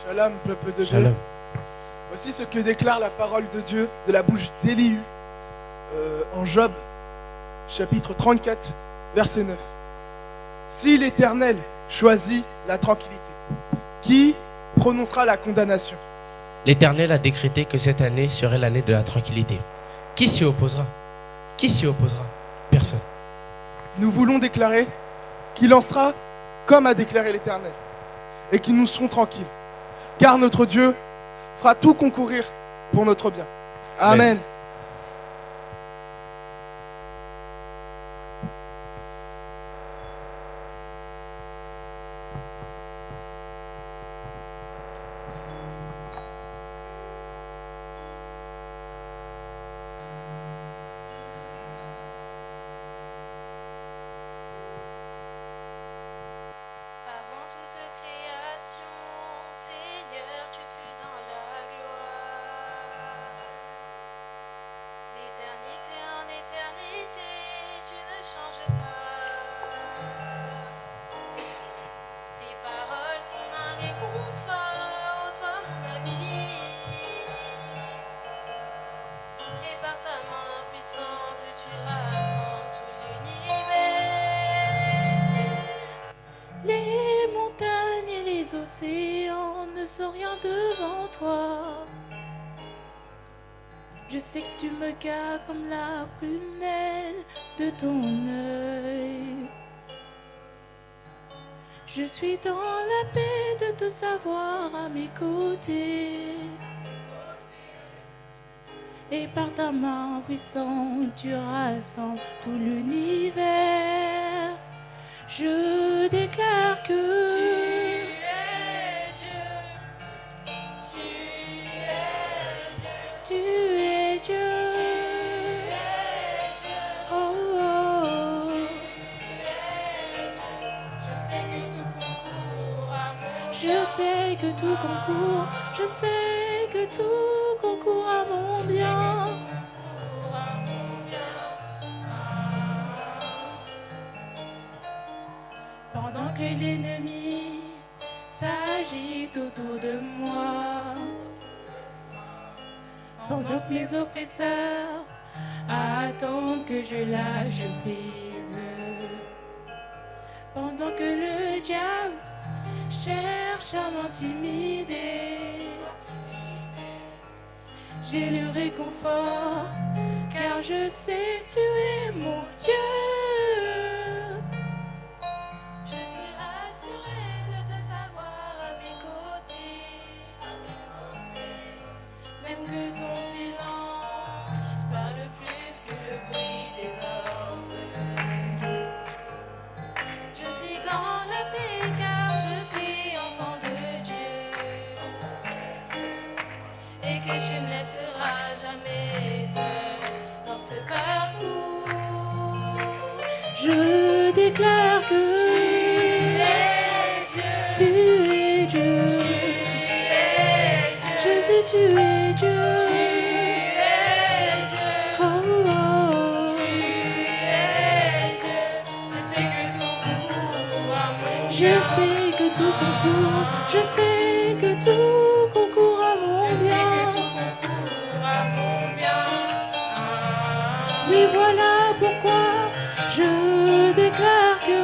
Shalom, peuple de Dieu. Shalom. Voici ce que déclare la parole de Dieu de la bouche d'Élihu en Job, chapitre 34, verset 9. Si l'Éternel choisit la tranquillité, qui prononcera la condamnation? L'Éternel a décrété que cette année serait l'année de la tranquillité. Qui s'y opposera? Qui s'y opposera? Personne. Nous voulons déclarer qu'il en sera comme a déclaré l'Éternel, et qu'ils nous serons tranquilles, car notre Dieu fera tout concourir pour notre bien. Amen. Avant toute création, Seigneur, tu fus dans la gloire. D'éternité en éternité, tu ne changes pas. Tes paroles sont un réconfort, toi mon ami. Et par ta main puissante, tu rassembles tout l'univers. Les montagnes et les océans ne sont rien devant toi. Je sais que tu me gardes comme la prunelle de ton œil. Je suis dans la paix de te savoir à mes côtés. Et par ta main puissante, tu rassembles tout l'univers. Je déclare que tu es Dieu. Tu es Dieu. Tu es Dieu. Oh, oh. Tu es Dieu. Je sais que tout concourt à mon bien. Je sais que tout concourt. Je sais que tout concourt à mon bien. Pendant que l'ennemi s'agite autour de moi, pendant que mes oppresseurs attendent que je lâche prise, pendant que le diable cherche à m'intimider, j'ai le réconfort, car je sais que tu es mon Dieu. Je suis rassurée de te savoir à mes côtés. Même que ton silence parle plus que le bruit des hommes. Je suis dans la paix car je suis enfant de Dieu. Et que tu me laisseras jamais seul dans ce parcours. Je déclare que tu es Dieu. Jésus, tu es Dieu. Oh, oh. Je sais que tout concourt à mon bien. Je sais que tout concourt. Je sais que tout concourt à mon bien. Oui, voilà pourquoi je déclare que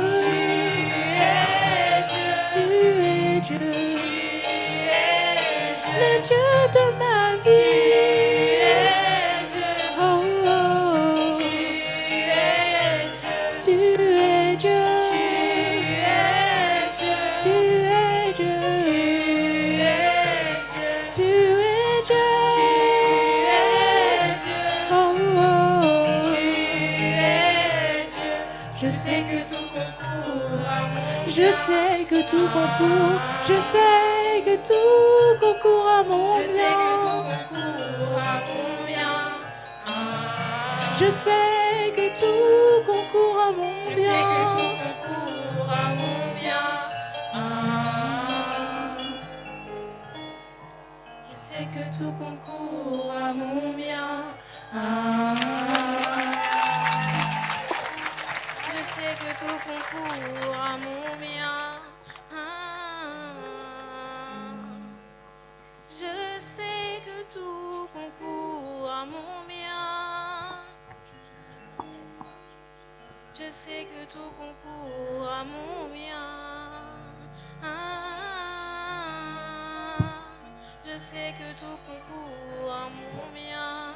tu es Dieu. Le Dieu de ma vie. Oh, oh. Tu es Dieu. Tu es Dieu. Tu es Dieu. Tu es Dieu. Oh, oh. Je sais que tout concourt à mon bien. Je sais que tout concourt. Je sais que tout concourt à mon bien. Je sais que tout concourt à mon bien. Je sais que tout concourt à mon bien. Je sais que tout concourt à mon bien. tout concourt à mon bien. Je sais que tout concourt à mon bien. Je sais que tout concourt à mon bien.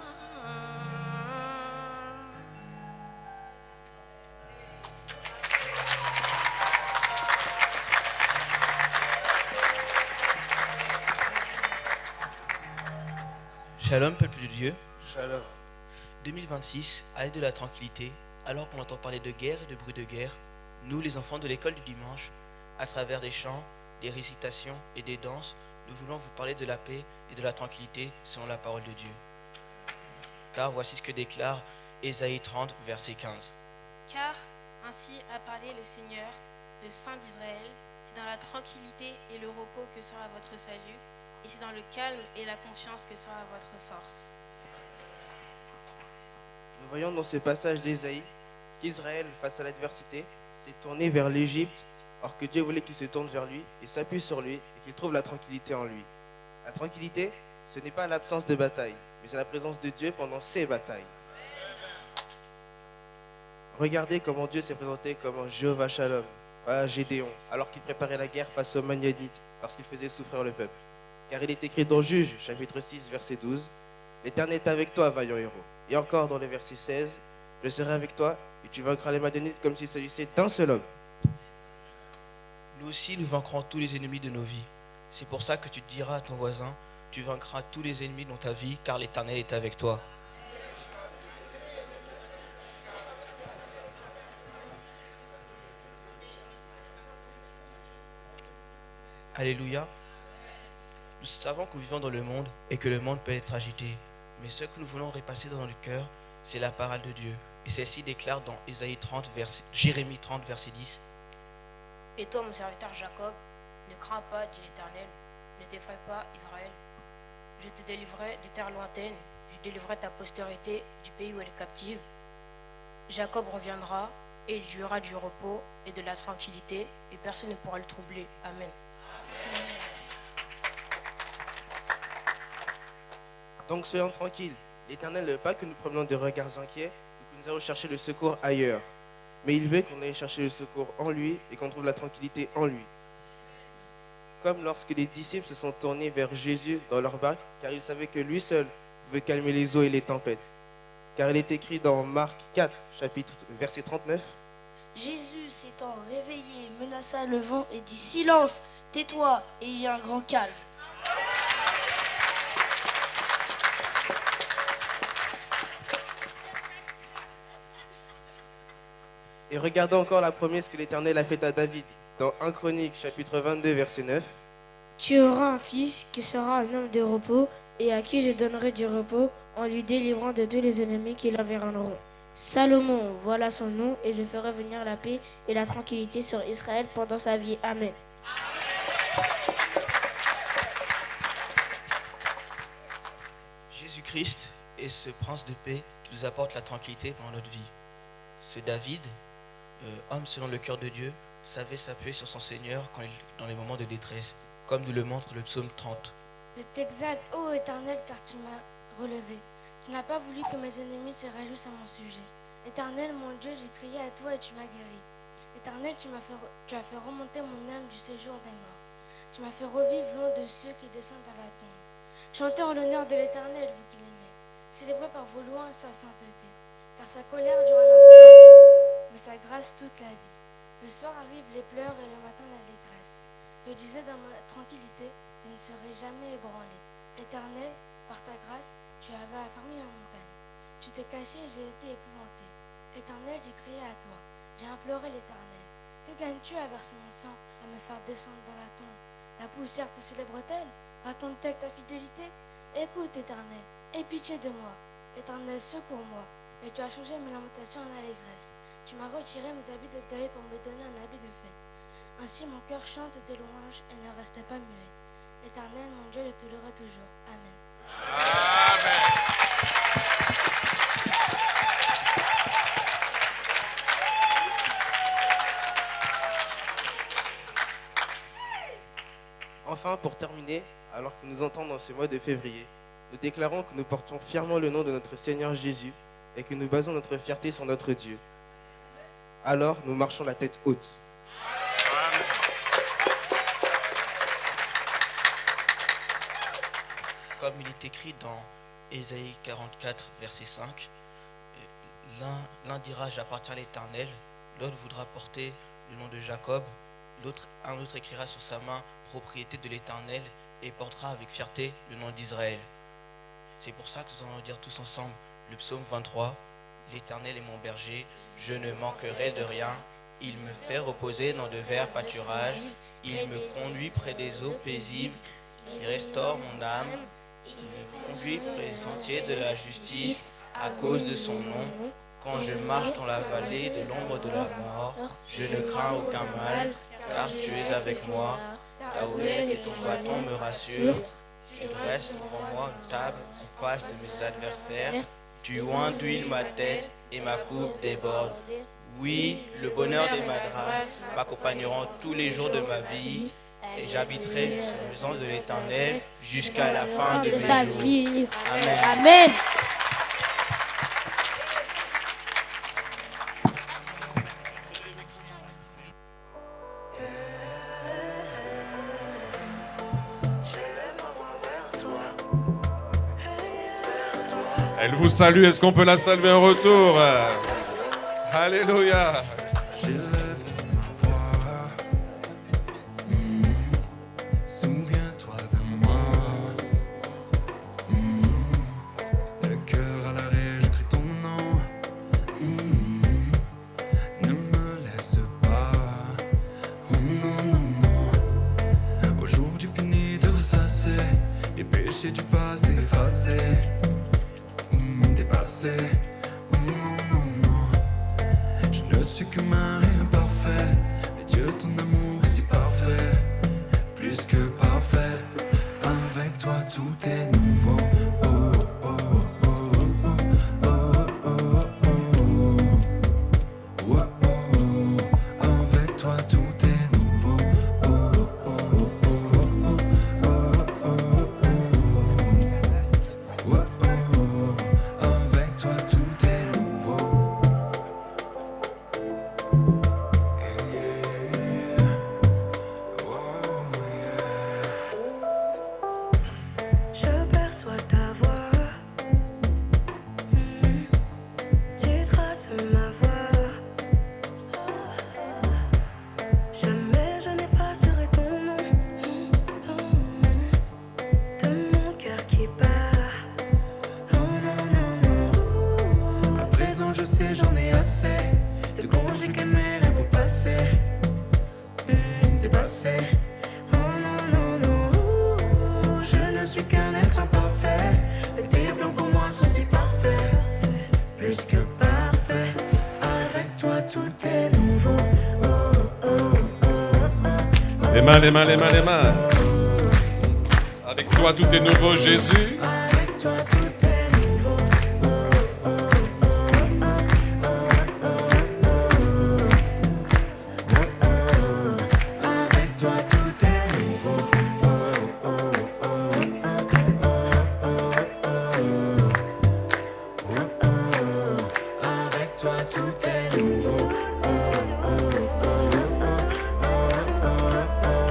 Shalom, peuple de Dieu. Shalom. 2026, année de la tranquillité, alors qu'on entend parler de guerre et de bruit de guerre, nous, les enfants de l'école du dimanche, à travers des chants, des récitations et des danses, nous voulons vous parler de la paix et de la tranquillité selon la parole de Dieu. Car voici ce que déclare Ésaïe 30, verset 15. Car ainsi a parlé le Seigneur, le Saint d'Israël, c'est dans la tranquillité et le repos que sera votre salut, et c'est dans le calme et la confiance que sera votre force. Nous voyons dans ce passage d'Ésaïe qu'Israël, face à l'adversité, s'est tourné vers l'Égypte, or que Dieu voulait qu'il se tourne vers lui et s'appuie sur lui et qu'il trouve la tranquillité en lui. La tranquillité, ce n'est pas l'absence de bataille, mais c'est la présence de Dieu pendant ses batailles. Regardez comment Dieu s'est présenté comme un Jéhovah Shalom, à Gédéon, alors qu'il préparait la guerre face aux Madianites, parce qu'il faisait souffrir le peuple. Car il est écrit dans Juges, chapitre 6, verset 12, « L'Éternel est avec toi, vaillant héros. » Et encore dans le verset 16, « Je serai avec toi, et tu vaincras les Madianites comme s'il s'agissait d'un seul homme. » Nous aussi, nous vaincrons tous les ennemis de nos vies. C'est pour ça que tu diras à ton voisin, tu vaincras tous les ennemis dans ta vie, car l'Éternel est avec toi. Alléluia. Nous savons que nous vivons dans le monde et que le monde peut être agité. Mais ce que nous voulons repasser dans notre cœur, c'est la parole de Dieu. Et celle-ci déclare dans Jérémie 30, verset 10. Et toi, mon serviteur Jacob, ne crains pas, dit l'Éternel, ne t'effraie pas, Israël. Je te délivrerai des terres lointaines, je délivrerai ta postérité du pays où elle est captive. Jacob reviendra et il jouira du repos et de la tranquillité, et personne ne pourra le troubler. Amen. Donc soyons tranquilles. L'Éternel ne veut pas que nous prenions des regards inquiets ou que nous allons chercher le secours ailleurs. Mais il veut qu'on aille chercher le secours en lui et qu'on trouve la tranquillité en lui. Comme lorsque les disciples se sont tournés vers Jésus dans leur barque, car ils savaient que lui seul pouvait calmer les eaux et les tempêtes. Car il est écrit dans Marc 4, chapitre verset 39. Jésus s'étant réveillé, menaça le vent et dit « Silence, tais-toi !» et il y a un grand calme. Et regardez encore la promesse que l'Éternel a faite à David dans 1 Chronique, chapitre 22, verset 9. Tu auras un fils qui sera un homme de repos et à qui je donnerai du repos en lui délivrant de tous les ennemis qui l'environnent. Salomon, voilà son nom, et je ferai venir la paix et la tranquillité sur Israël pendant sa vie. Amen. Jésus-Christ est ce prince de paix qui nous apporte la tranquillité pendant notre vie. Ce David, homme selon le cœur de Dieu, savait s'appuyer sur son Seigneur dans les moments de détresse, comme nous le montre le psaume 30. Je t'exalte, ô Éternel, car tu m'as relevé. Tu n'as pas voulu que mes ennemis se réjouissent à mon sujet. Éternel, mon Dieu, j'ai crié à toi et tu m'as guéri. Éternel, tu as fait remonter mon âme du séjour des morts. Tu m'as fait revivre loin de ceux qui descendent dans la tombe. Chantez en l'honneur de l'Éternel, vous qui l'aimez. Célébrez par vos louanges sa sainteté. Car sa colère dure un instant, mais sa grâce toute la vie. Le soir arrivent les pleurs et le matin l'allégresse. Je disais dans ma tranquillité, je ne serai jamais ébranlé. Éternel, par ta grâce, tu avais affermi ma montagne. Tu t'es caché et j'ai été épouvanté. Éternel, j'ai crié à toi. J'ai imploré l'Éternel. Que gagnes-tu à verser mon sang, à me faire descendre dans la tombe? La poussière te célèbre-t-elle? Raconte-t-elle ta fidélité? Écoute, Éternel, aie pitié de moi. Éternel, secours-moi. Mais tu as changé mes lamentations en allégresse. Tu m'as retiré mes habits de deuil pour me donner un habit de fête. Ainsi mon cœur chante tes louanges et ne reste pas muet. Éternel, mon Dieu, je te louerai toujours. Amen. Enfin, pour terminer, alors que nous entrons dans ce mois de février, Nous déclarons que nous portons fièrement le nom de notre Seigneur Jésus et que nous basons notre fierté sur notre Dieu. Alors, nous marchons la tête haute. Comme il est écrit dans Ésaïe 44, verset 5, l'un dira « J'appartiens à l'Éternel », l'autre voudra porter le nom de Jacob, un autre écrira sur sa main « Propriété de l'Éternel » et portera avec fierté le nom d'Israël. C'est pour ça que nous allons dire tous ensemble le psaume 23, « L'Éternel est mon berger, je ne manquerai de rien. Il me fait reposer dans de verts pâturages, il me conduit près des eaux paisibles, il restaure mon âme. Il me conduit près des sentiers de la justice à cause de son nom. Quand je marche dans la vallée de l'ombre de la mort, je ne crains aucun mal, car tu es avec moi. Ta houlette et ton bâton me rassurent. Tu dresses devant moi une table en face de mes adversaires. Tu oins d'huile ma tête et ma coupe déborde. Oui, le bonheur des madras m'accompagneront tous les jours de ma vie. Et j'habiterai sur la maison de l'Éternel jusqu'à la fin de mes jours. Amen. Amen. Elle vous salue, est-ce qu'on peut la saluer en retour? Alléluia. Souviens-toi de moi. Le cœur à l'arrêt, j'écris ton nom. Ne me laisse pas. Oh non, non, non. Aujourd'hui fini de ressasser les péchés du passé effacés. Dépassé. Oh non, non, non. Je ne suis qu'humain et imparfait. Mais Dieu, ton amour est si parfait. Plus que parfait. Avec toi tout est nouveau. Oh, oh, oh, oh, oh, oh, oh, oh. Oh, oh. Avec toi tout est nouveau. Oh, oh, oh, oh, oh, oh, oh. Oh, oh. Avec toi tout est nouveau. Je perçois ta voix, tu traces ma voix. Jamais je n'effacerai ton nom de mon cœur qui bat. Oh non, non, non. À présent je sais j'en ai assez de conjuguer mes rêves au passé. Dépassé. Oh non, non, non. Je ne suis qu'un être imparfait, mais tes plans pour moi sont si parfaits. Plus que parfait. Avec toi tout est nouveau. Oh, oh, oh, oh. Les mains, les mains, les mains, les mains. Avec toi tout est nouveau, Jésus. Avec toi tout est nouveau. Oh, oh, oh, oh, oh, oh, oh. Oh, oh. Avec toi tout est nouveau. Oh, oh, oh, oh, oh, oh. Oh, oh. Avec toi tout est nouveau. Oh, oh, oh, oh, oh, oh.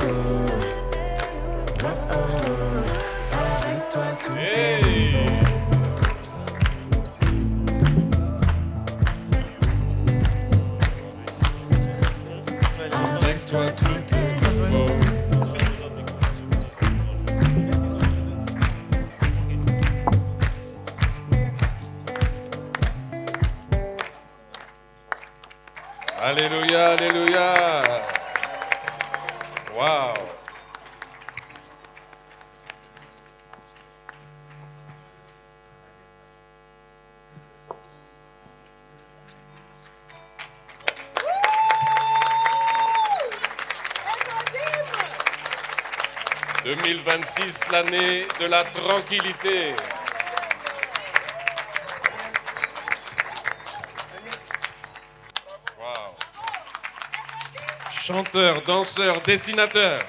Oh, oh. Avec toi tout est nouveau. Avec toi tout est nouveau. Alléluia, alléluia. Waouh. « 2026, l'année de la tranquillité. » Chanteurs, danseurs, dessinateurs.